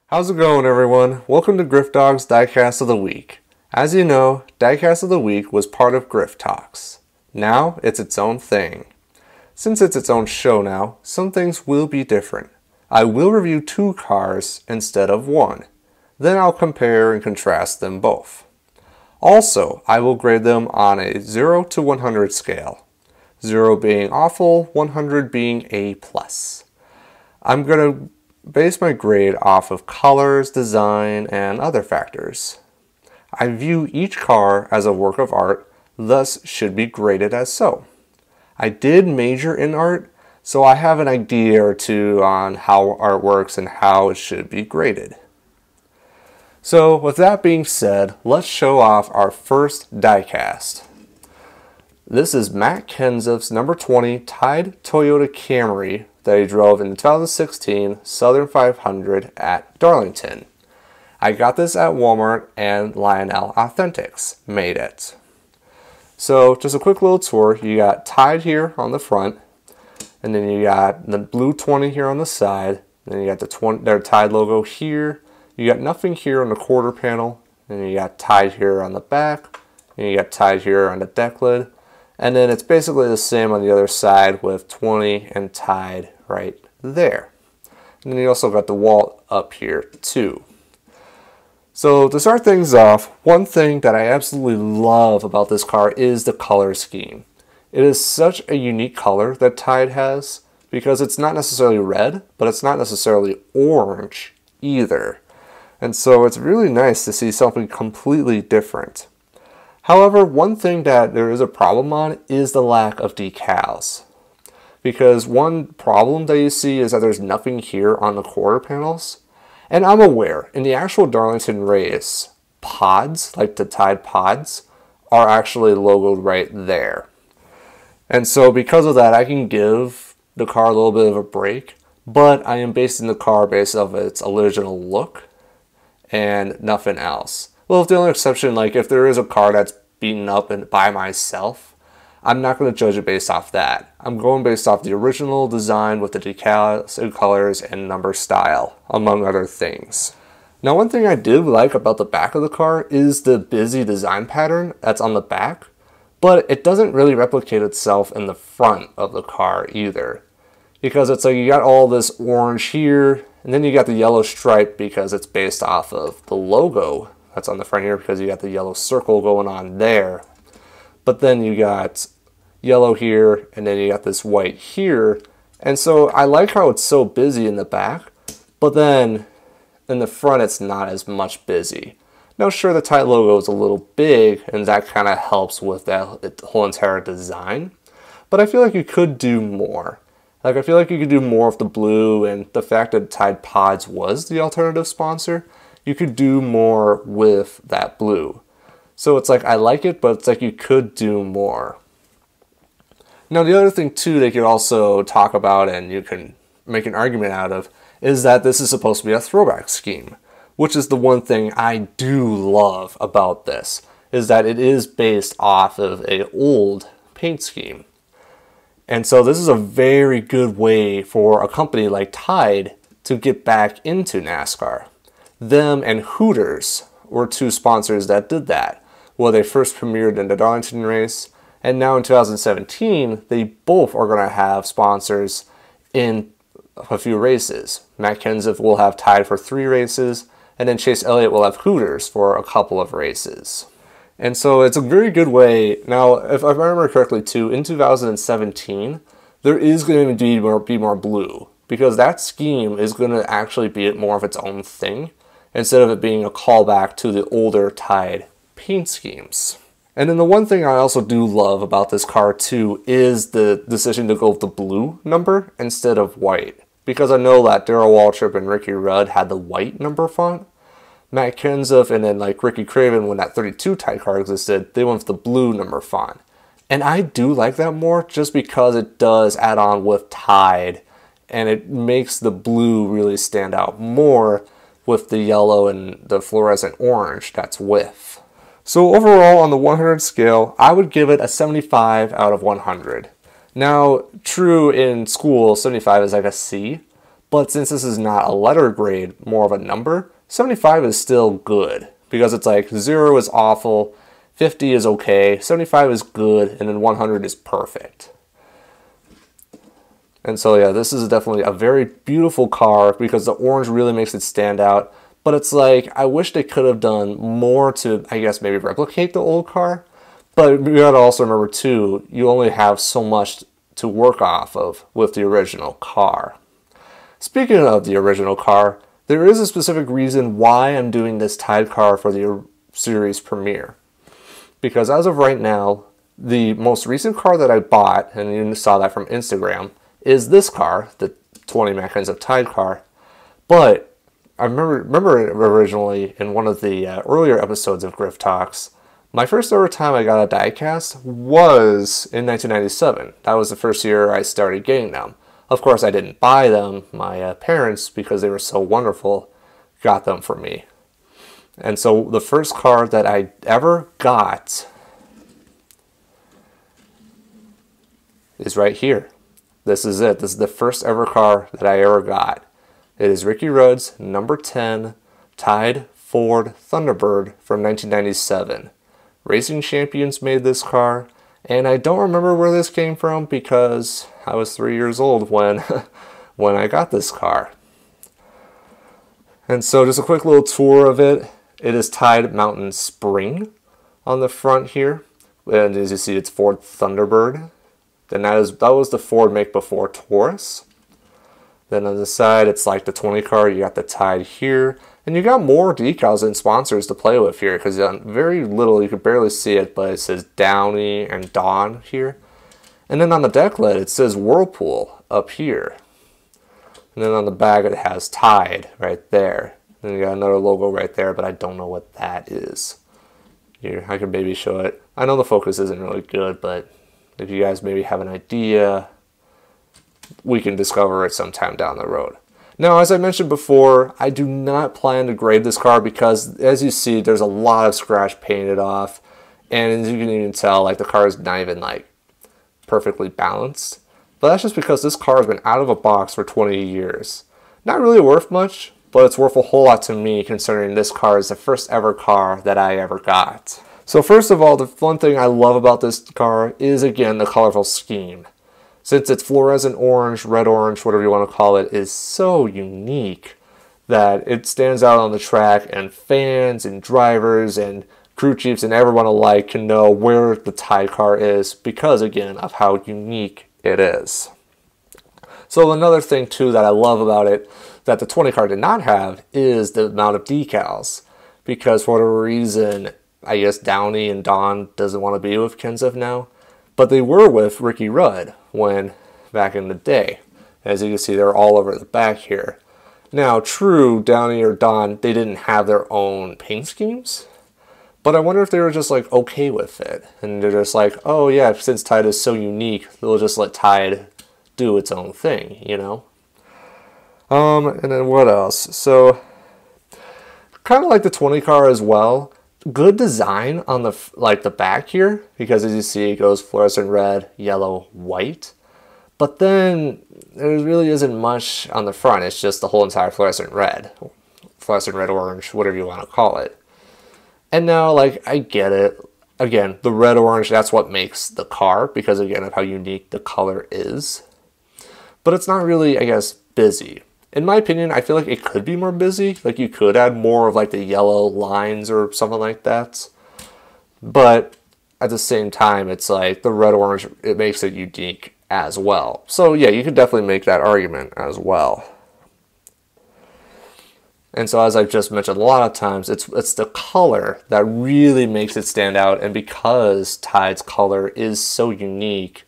How's it going, everyone? Welcome to Griftdog's Diecast of the Week. As you know, Diecast of the Week was part of Grift Talks. Now, it's its own thing. Since it's its own show now, some things will be different. I will review 2 cars instead of 1. Then I'll compare and contrast them both. Also, I will grade them on a 0 to 100 scale. 0 being awful, 100 being A+. I'm going to base my grade off of colors, design, and other factors. I view each car as a work of art, thus should be graded as so. I did major in art, so I have an idea or two on how art works and how it should be graded. So with that being said, let's show off our first diecast. This is Matt Kenseth's number 20 Tide Toyota Camry that he drove in the 2016 Southern 500 at Darlington. I got this at Walmart and Lionel Authentics made it. So just a quick little tour. You got Tide here on the front, and then you got the blue 20 here on the side, then you got their Tide logo here. You got nothing here on the quarter panel, and you got Tide here on the back, and you got Tide here on the deck lid, and then it's basically the same on the other side with 20 and Tide right there. And then you also got the wall up here too. So to start things off, one thing that I absolutely love about this car is the color scheme. It is such a unique color that Tide has because it's not necessarily red, but it's not necessarily orange either. And so it's really nice to see something completely different. However, one thing that there is a problem on is the lack of decals. Because one problem that you see is that there's nothing here on the quarter panels. And I'm aware, in the actual Darlington race, pods, like the Tide pods, are actually logoed right there. And so because of that, I can give the car a little bit of a break, but I am basing the car based off its original look and nothing else. Well, with the only exception, like if there is a car that's beaten up and by myself, I'm not going to judge it based off that. I'm going based off the original design with the decals and colors and number style, among other things. Now, one thing I did like about the back of the car is the busy design pattern that's on the back, but it doesn't really replicate itself in the front of the car either. Because it's like you got all this orange here, and then you got the yellow stripe because it's based off of the logo that's on the front here because you got the yellow circle going on there. But then you got yellow here, and then you got this white here. And so I like how it's so busy in the back, but then in the front it's not as much busy. Now sure, the Tide logo is a little big, and that kind of helps with that whole entire design. But I feel like you could do more. Like I feel like you could do more with the blue, and the fact that Tide Pods was the alternative sponsor, you could do more with that blue. So it's like I like it, but it's like you could do more. Now the other thing too that you could also talk about and you can make an argument out of is that this is supposed to be a throwback scheme, which is the one thing I do love about this, is that it is based off of an old paint scheme. And so this is a very good way for a company like Tide to get back into NASCAR. Them and Hooters were 2 sponsors that did that. Well, they first premiered in the Darlington race, and now in 2017, they both are going to have sponsors in a few races. Matt Kenseth will have Tide for 3 races, and then Chase Elliott will have Hooters for a couple of races. And so it's a very good way. Now, if I remember correctly too, in 2017, there is going to be more blue, because that scheme is going to actually be more of its own thing, instead of it being a callback to the older Tide paint schemes. And then the one thing I also do love about this car too is the decision to go with the blue number instead of white. Because I know that Darrell Waltrip and Ricky Rudd had the white number font. Matt Kenseth and then like Ricky Craven, when that 32 Tide car existed, they went with the blue number font. And I do like that more just because it does add on with Tide and it makes the blue really stand out more with the yellow and the fluorescent orange that's with. So overall, on the 100 scale, I would give it a 75 out of 100. Now, true in school, 75 is like a C, But since this is not a letter grade, more of a number, 75 is still good. Because it's like 0 is awful, 50 is okay, 75 is good, and then 100 is perfect. And so yeah, this is definitely a very beautiful car because the orange really makes it stand out. But it's like, I wish they could have done more to, I guess, maybe replicate the old car. But you gotta also remember too, you only have so much to work off of with the original car. Speaking of the original car, there is a specific reason why I'm doing this Tide car for the series premiere. Because as of right now, the most recent car that I bought, and you saw that from Instagram, is this car, the 20 Mechanisms of Tide car. But I remember originally in one of the earlier episodes of Griff Talks, my first ever time I got a diecast was in 1997. That was the first year I started getting them. Of course, I didn't buy them. My parents, because they were so wonderful, got them for me. And so the first car that I ever got is right here. This is it. This is the first ever car that I ever got. It is Ricky Rudd's number 10 Tide Ford Thunderbird from 1997. Racing Champions made this car, and I don't remember where this came from because I was 3 years old when I got this car. And so just a quick little tour of it. It is Tide Mountain Spring on the front here, and as you see, it's Ford Thunderbird. Then that was the Ford make before Taurus. Then on the side, it's like the 20 car. You got the Tide here. And you got more decals and sponsors to play with here because very little, you can barely see it, but it says Downy and Dawn here. And then on the deck lid, it says Whirlpool up here. And then on the back, it has Tide right there. And you got another logo right there, but I don't know what that is. Here, I can maybe show it. I know the focus isn't really good, but if you guys maybe have an idea, we can discover it sometime down the road. Now, as I mentioned before, I do not plan to grade this car because, as you see, there's a lot of scratch painted off. And as you can even tell, like, the car is not even, like, perfectly balanced. But that's just because this car has been out of a box for 20 years. Not really worth much, but it's worth a whole lot to me considering this car is the first ever car that I ever got. So first of all, the one thing I love about this car is, again, the colorful scheme. Since it's fluorescent orange, red orange, whatever you want to call it, is so unique that it stands out on the track, and fans and drivers and crew chiefs and everyone alike can know where the Tide car is because, again, of how unique it is. So another thing too that I love about it that the 20 car did not have is the amount of decals, because for whatever reason, I guess Downey and Dawn doesn't want to be with Kenseth now. But they were with Ricky Rudd when back in the day. As you can see, they're all over the back here. Now, true, Downey or Dawn, they didn't have their own paint schemes. But I wonder if they were just like okay with it. And they're just like, oh yeah, since Tide is so unique, they'll just let Tide do its own thing, you know? And then what else? So, kind of like the 20 car as well. Good design on the back here, because as you see, it goes fluorescent red, yellow, white. But then there really isn't much on the front. It's just the whole entire fluorescent red, orange, whatever you want to call it. And now, like, I get it. Again, the red orange, that's what makes the car, because again of how unique the color is. But it's not really, I guess, busy. In my opinion, I feel like it could be more busy. Like, you could add more of like the yellow lines or something like that. But at the same time, it's like the red orange, it makes it unique as well. So yeah, you could definitely make that argument as well. And so as I've just mentioned a lot of times, it's the color that really makes it stand out. And because Tide's color is so unique,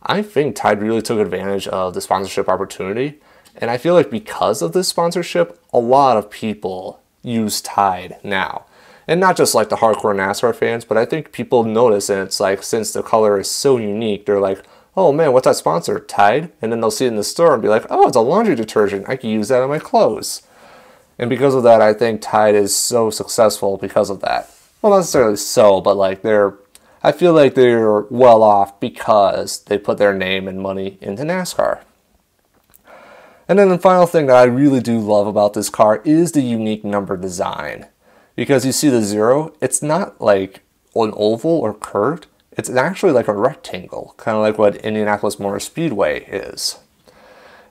I think Tide really took advantage of the sponsorship opportunity. And I feel like because of this sponsorship, a lot of people use Tide now. And not just like the hardcore NASCAR fans, but I think people notice, and it's like, since the color is so unique, they're like, oh man, what's that sponsor? Tide? And then they'll see it in the store and be like, oh, it's a laundry detergent. I can use that on my clothes. And because of that, I think Tide is so successful because of that. Well, not necessarily so, but like I feel like they're well off because they put their name and money into NASCAR. And then the final thing that I really do love about this car is the unique number design. Because you see the 0, it's not like an oval or curved, it's actually like a rectangle, kind of like what Indianapolis Motor Speedway is.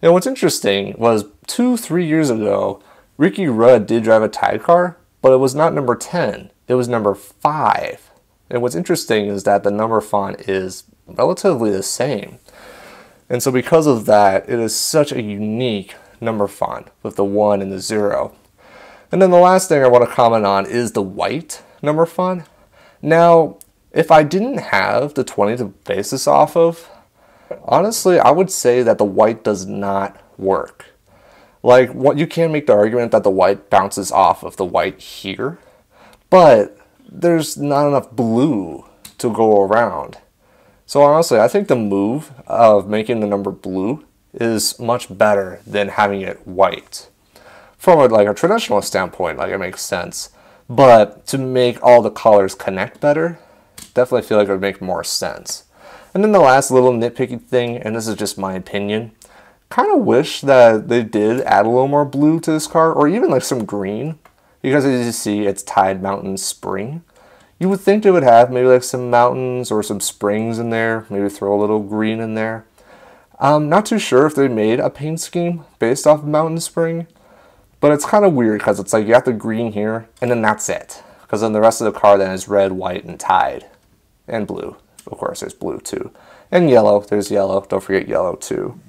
And what's interesting was 2-3 years ago, Ricky Rudd did drive a Tide car, but it was not number 10, it was number 5. And what's interesting is that the number font is relatively the same. And so because of that, it is such a unique number font with the 1 and the 0. And then the last thing I want to comment on is the white number font. Now, if I didn't have the 20 to base this off of, honestly, I would say that the white does not work. Like, what you can make the argument that the white bounces off of the white here, but there's not enough blue to go around. So honestly, I think the move of making the number blue is much better than having it white. From a traditional standpoint, like, it makes sense. But to make all the colors connect better, definitely feel like it would make more sense. And then the last little nitpicky thing, and this is just my opinion, kind of wish that they did add a little more blue to this car, or even like some green, because as you see, it's Tide Mountain Spring. You would think they would have maybe like some mountains or some springs in there, maybe throw a little green in there. I'm not too sure if they made a paint scheme based off of Mountain Spring, but it's kind of weird because it's like you have the green here and then that's it. Because then the rest of the car then is red, white, and Tide. And blue. Of course, there's blue too. And yellow. There's yellow. Don't forget yellow too.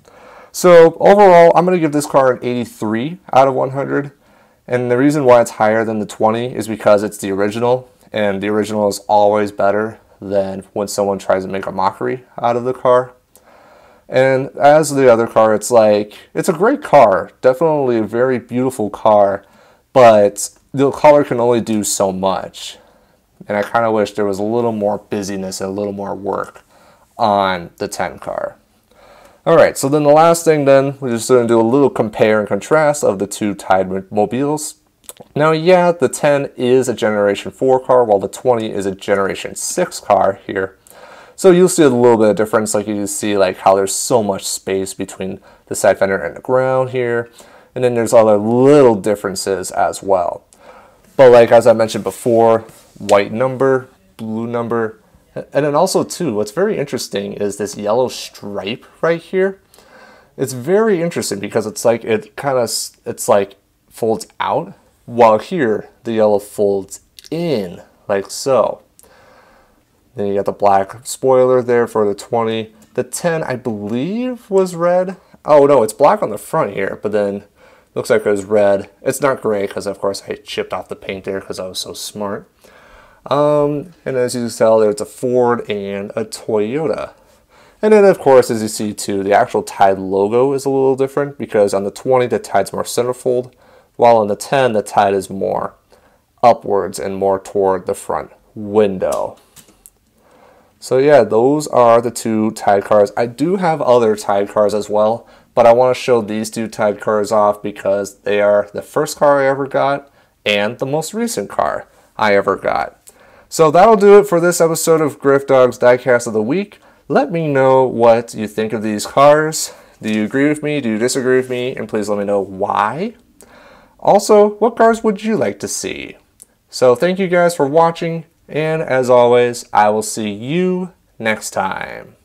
So overall, I'm going to give this car an 83 out of 100. And the reason why it's higher than the 20 is because it's the original. And the original is always better than when someone tries to make a mockery out of the car. And as the other car, it's a great car. Definitely a very beautiful car. But the color can only do so much. And I kind of wish there was a little more busyness and a little more work on the 10 car. Alright, so then the last thing then, we're just going to do a little compare and contrast of the two Tide mobiles. Now, yeah, the 10 is a Generation 4 car, while the 20 is a Generation 6 car here. So you'll see a little bit of difference, like you see like how there's so much space between the side fender and the ground here. And then there's other little differences as well. But like as I mentioned before, white number, blue number. And then also too, what's very interesting is this yellow stripe right here. It's very interesting because it's like it's like folds out, while here the yellow folds in like so. Then you got the black spoiler there for the 20. The 10 I believe was red. Oh no, it's black on the front here, but then looks like it was red. It's not gray because of course I chipped off the paint there because I was so smart. And as you can tell, there's a Ford and a Toyota. And then of course, as you see too, the actual Tide logo is a little different because on the 20 the Tide's more centerfold, while on the 10 the Tide is more upwards and more toward the front window. So yeah, those are the two Tide cars. I do have other Tide cars as well, but I want to show these two Tide cars off because they are the first car I ever got and the most recent car I ever got. So that'll do it for this episode of Griftdog's Diecast of the Week. Let me know what you think of these cars. Do you agree with me? Do you disagree with me? And please let me know why. Also, what cars would you like to see? So thank you guys for watching, and as always, I will see you next time.